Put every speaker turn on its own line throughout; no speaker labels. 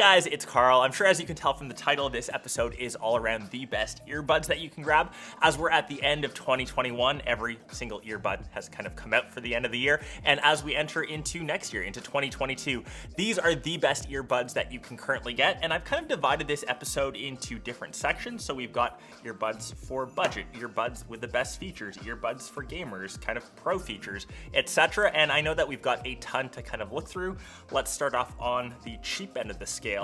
guys, it's Karl. I'm sure as you can tell from the title, this episode is all around the best earbuds that you can grab. As we're at the end of 2021, every single earbud has kind of come out for the end of the year. And as we enter into next year, into 2022, these are the best earbuds that you can currently get. And I've kind of divided this episode into different sections. So we've got earbuds for budget, earbuds with the best features, earbuds for gamers, kind of pro features, etc. And I know that we've got a ton to kind of look through. Let's start off on the cheap end of the scale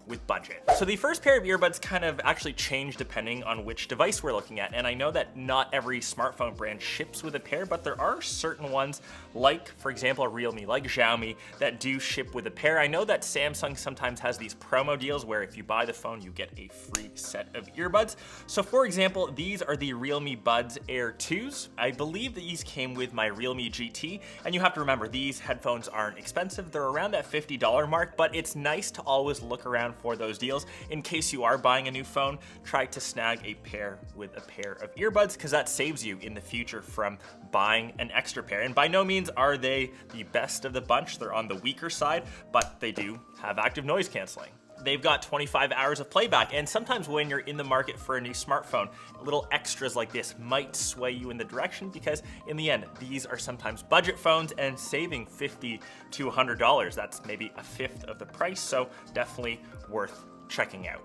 with budget. So the first pair of earbuds kind of actually change depending on which device we're looking at. And I know that not every smartphone brand ships with a pair, but there are certain ones like, for example, Realme, like Xiaomi, that do ship with a pair. I know that Samsung sometimes has these promo deals where if you buy the phone, you get a free set of earbuds. So for example, these are the Realme Buds Air 2s. I believe that these came with my Realme GT. And you have to remember, these headphones aren't expensive. They're around that $50 mark, but it's nice to always look around for those deals. In case you are buying a new phone, try to snag a pair with a pair of earbuds because that saves you in the future from buying an extra pair. And by no means are they the best of the bunch. They're on the weaker side, but they do have active noise canceling. They've got 25 hours of playback, and sometimes when you're in the market for a new smartphone, little extras like this might sway you in the direction because in the end, these are sometimes budget phones, and saving $50 to $100, that's maybe a fifth of the price, so definitely worth checking out.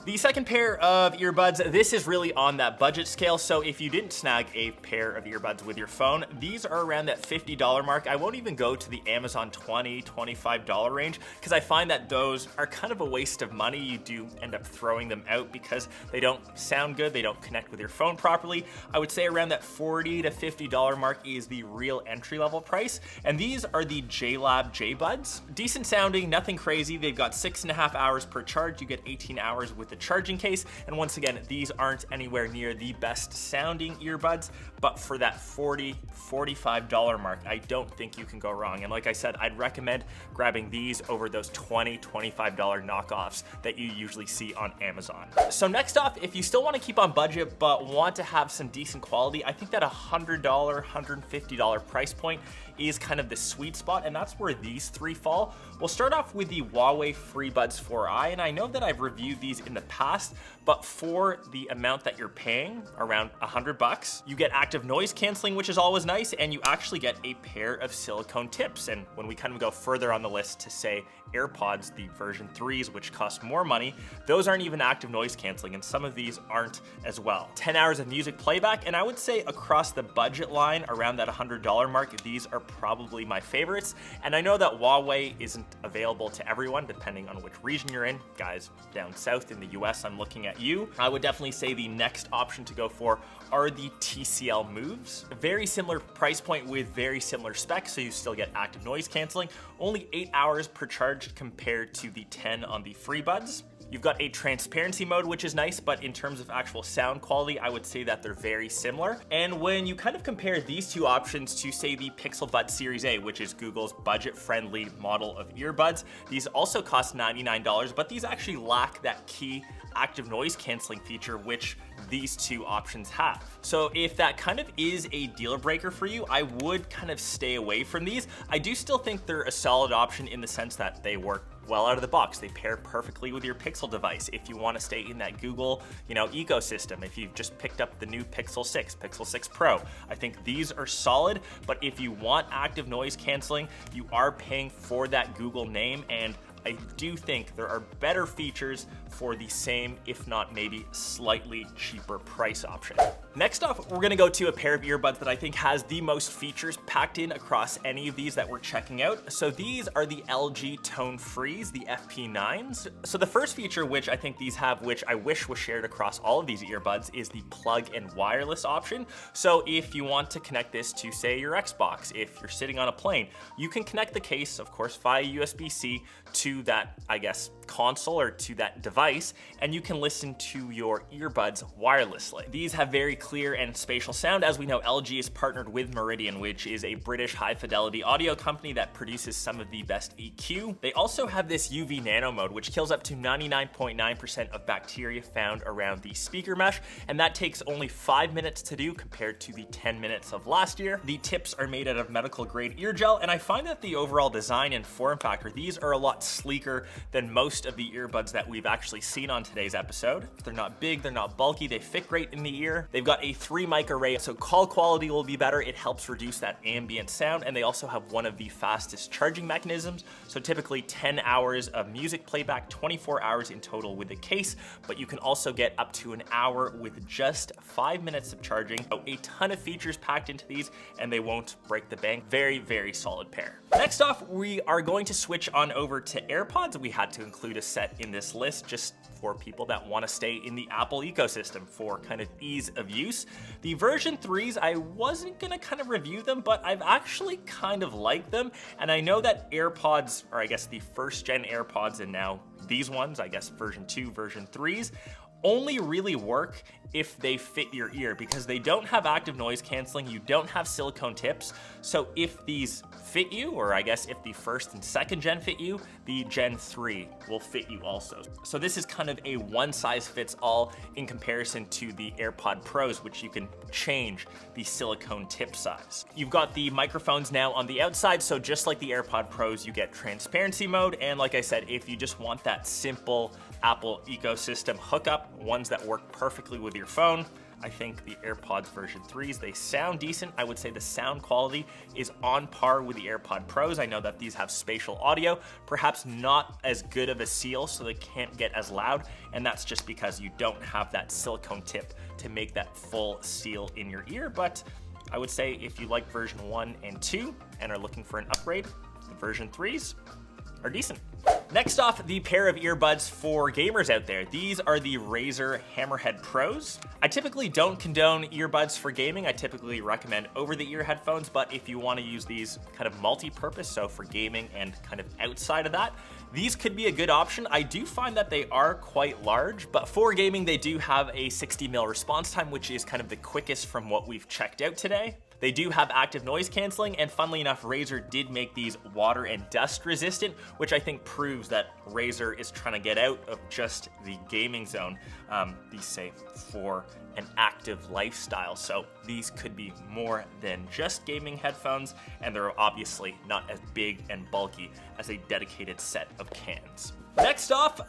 The second pair of earbuds, this is really on that budget scale. So if you didn't snag a pair of earbuds with your phone, these are around that $50 mark. I won't even go to the Amazon $20, $25 range because I find that those are kind of a waste of money. You do end up throwing them out because they don't sound good. They don't connect with your phone properly. I would say around that $40 to $50 mark is the real entry level price. And these are the Jlab J Buds. Decent sounding, nothing crazy. They've got 6.5 hours per charge. You get 18 hours with the charging case. And once again, these aren't anywhere near the best sounding earbuds, but for that $40, $45 mark, I don't think you can go wrong. And like I said, I'd recommend grabbing these over those $20, $25 knockoffs that you usually see on Amazon. So next off, if you still want to keep on budget, but want to have some decent quality, I think that $100, $150 price point is kind of the sweet spot, and that's where these three fall. We'll start off with the Huawei FreeBuds 4i, and I know that I've reviewed these in the past, but for the amount that you're paying, around $100, you get active noise canceling, which is always nice, and you actually get a pair of silicone tips. And when we kind of go further on the list to say Airpods, the version 3s, which cost more money, those aren't even active noise canceling, and some of these aren't as well. 10 hours of music playback, and I would say across the budget line, around that $100 mark, these are probably my favorites. And I know that Huawei isn't available to everyone, depending on which region you're in. Guys down south in the US, I'm looking at you. I would definitely say the next option to go for are the TCL Moves. A very similar price point with very similar specs, so you still get active noise canceling. Only 8 hours per charge compared to the 10 on the FreeBuds. You've got a transparency mode, which is nice, but in terms of actual sound quality, I would say that they're very similar. And when you kind of compare these two options to, say, the Pixel Buds Series A, which is Google's budget-friendly model of earbuds, these also cost $99, but these actually lack that key active noise canceling feature, which these two options have. So if that kind of is a deal breaker for you, I would kind of stay away from these. I do still think they're a solid option in the sense that they work well out of the box. They pair perfectly with your Pixel device if you want to stay in that Google, ecosystem. If you've just picked up the new Pixel 6, Pixel 6 Pro, I think these are solid. But if you want active noise canceling, you are paying for that Google name, and I do think there are better features for the same, if not maybe slightly cheaper price option. Next up, we're gonna go to a pair of earbuds that I think has the most features packed in across any of these that we're checking out. So these are the LG Tone Frees, the FP9s. So the first feature which I think these have, which I wish was shared across all of these earbuds, is the plug and wireless option. So if you want to connect this to, say, your Xbox, if you're sitting on a plane, you can connect the case, of course, via USB-C to that, I guess, console or to that device, and you can listen to your earbuds wirelessly. These have very clear and spatial sound. As we know, LG is partnered with Meridian, which is a British high-fidelity audio company that produces some of the best EQ. They also have this UV nano mode, which kills up to 99.9% of bacteria found around the speaker mesh, and that takes only 5 minutes to do compared to the 10 minutes of last year. The tips are made out of medical-grade ear gel, and I find that the overall design and form factor, these are a lot sleeker than most of the earbuds that we've actually seen on today's episode. They're not big, they're not bulky, they fit great in the ear. They've got a 3 mic array, so call quality will be better. It helps reduce that ambient sound, and they also have one of the fastest charging mechanisms. So typically 10 hours of music playback, 24 hours in total with the case, but you can also get up to an hour with just 5 minutes of charging. So a ton of features packed into these, and they won't break the bank. Very, very solid pair. Next off, we are going to switch on over to AirPods. We had to include a set in this list just for people that want to stay in the Apple ecosystem for kind of ease of use. The version 3s, I wasn't gonna kind of review them, but I've actually kind of liked them. And I know that AirPods, or I guess the first gen AirPods and now these ones, I guess version 2, version 3s, only really work if they fit your ear because they don't have active noise canceling, you don't have silicone tips. So if these fit you, or I guess if the first and second gen fit you, the Gen 3 will fit you also. So this is kind of a one size fits all in comparison to the Airpod Pros, which you can change the silicone tip size. You've got the microphones now on the outside, so just like the Airpod Pros, you get transparency mode. And like I said, if you just want that simple Apple ecosystem hookup, ones that work perfectly with your phone, I think the AirPods version 3s, they sound decent. I would say the sound quality is on par with the AirPod Pros. I know that these have spatial audio, perhaps not as good of a seal, so they can't get as loud, and that's just because you don't have that silicone tip to make that full seal in your ear. But I would say if you like version 1 and 2 and are looking for an upgrade, the version 3s are decent. Next off, the pair of earbuds for gamers out there. These are the Razer Hammerhead Pros. I typically don't condone earbuds for gaming. I typically recommend over-the-ear headphones, but if you want to use these kind of multi-purpose, so for gaming and kind of outside of that, these could be a good option. I do find that they are quite large, but for gaming, they do have a 60mm response time, which is kind of the quickest from what we've checked out today. They do have active noise canceling, and funnily enough, Razer did make these water and dust resistant, which I think proves that Razer is trying to get out of just the gaming zone. These say for an active lifestyle, so these could be more than just gaming headphones, and they're obviously not as big and bulky as a dedicated set of cans. Next off,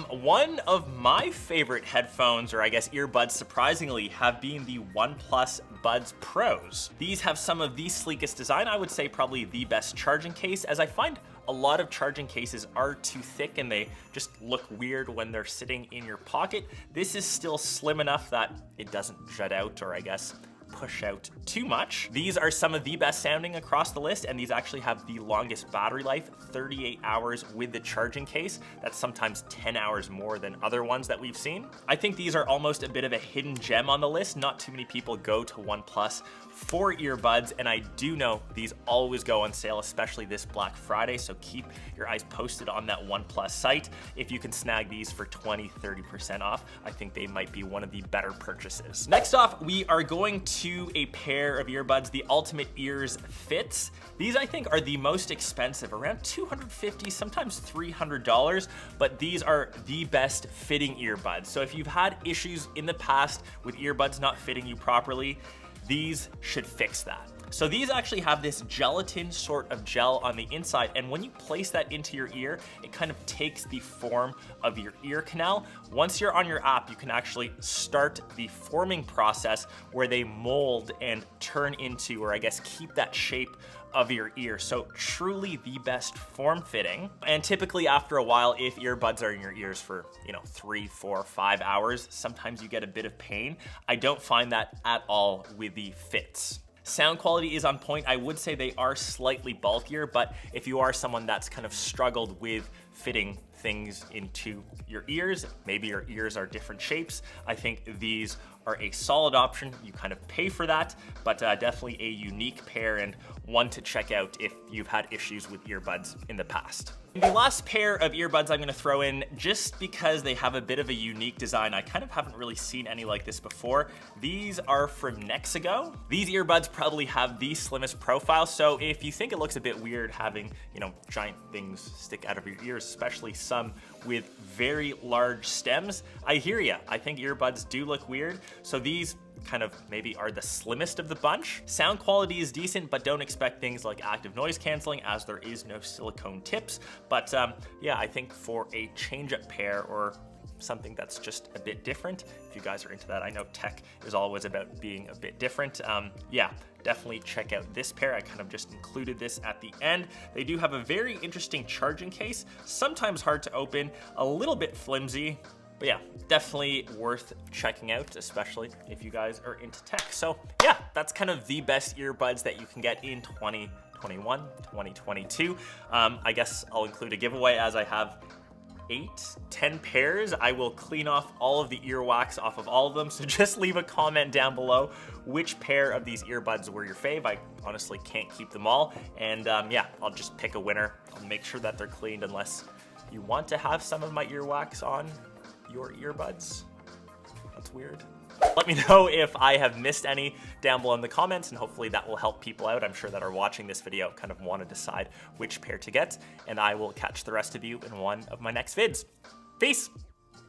one of my favorite headphones, or I guess earbuds surprisingly, have been the Oneplus Buds Pros. These have some of the sleekest design, I would say probably the best charging case, as I find a lot of charging cases are too thick and they just look weird when they're sitting in your pocket. This is still slim enough that it doesn't jut out, or I guess push out too much. These are some of the best sounding across the list, and these actually have the longest battery life, 38 hours with the charging case. That's sometimes 10 hours more than other ones that we've seen. I think these are almost a bit of a hidden gem on the list. Not too many people go to OnePlus for earbuds, and I do know these always go on sale, especially this Black Friday, so keep your eyes posted on that OnePlus site. If you can snag these for 20-30% off, I think they might be one of the better purchases. Next off, we are going to a pair of earbuds, the Ultimate Ears Fits. These I think are the most expensive, around $250, sometimes $300, but these are the best fitting earbuds. So if you've had issues in the past with earbuds not fitting you properly, these should fix that. So these actually have this gelatin sort of gel on the inside, and when you place that into your ear, it kind of takes the form of your ear canal. Once you're on your app, you can actually start the forming process where they mold and turn into, or I guess keep that shape of your ear. So truly the best form fitting. And typically after a while, if earbuds are in your ears for 3, 4, 5 hours, sometimes you get a bit of pain. I don't find that at all with the Fits. Sound quality is on point. I would say they are slightly bulkier, but if you are someone that's kind of struggled with fitting things into your ears. Maybe your ears are different shapes. I think these are a solid option. You kind of pay for that, but definitely a unique pair and one to check out if you've had issues with earbuds in the past. The last pair of earbuds I'm gonna throw in, just because they have a bit of a unique design. I kind of haven't really seen any like this before. These are from Nexigo. These earbuds probably have the slimmest profile, so if you think it looks a bit weird having, you know, giant things stick out of your ears, especially some with very large stems, I hear ya. I think earbuds do look weird, so these kind of maybe are the slimmest of the bunch. Sound quality is decent, but don't expect things like active noise canceling as there is no silicone tips. But yeah, I think for a change-up pair or something that's just a bit different, if you guys are into that, I know tech is always about being a bit different. Yeah, definitely check out this pair. I kind of just included this at the end. They do have a very interesting charging case, sometimes hard to open, a little bit flimsy. But yeah, definitely worth checking out, especially if you guys are into tech. So yeah, that's kind of the best earbuds that you can get in 2021, 2022. I guess I'll include a giveaway as I have 10 pairs. I will clean off all of the earwax off of all of them. So just leave a comment down below which pair of these earbuds were your fave. I honestly can't keep them all. And yeah, I'll just pick a winner. I'll make sure that they're cleaned unless you want to have some of my earwax on your earbuds. That's weird. Let me know if I have missed any down below in the comments, and hopefully that will help people out. I'm sure that are watching this video kind of want to decide which pair to get, and I will catch the rest of you in one of my next vids. Peace!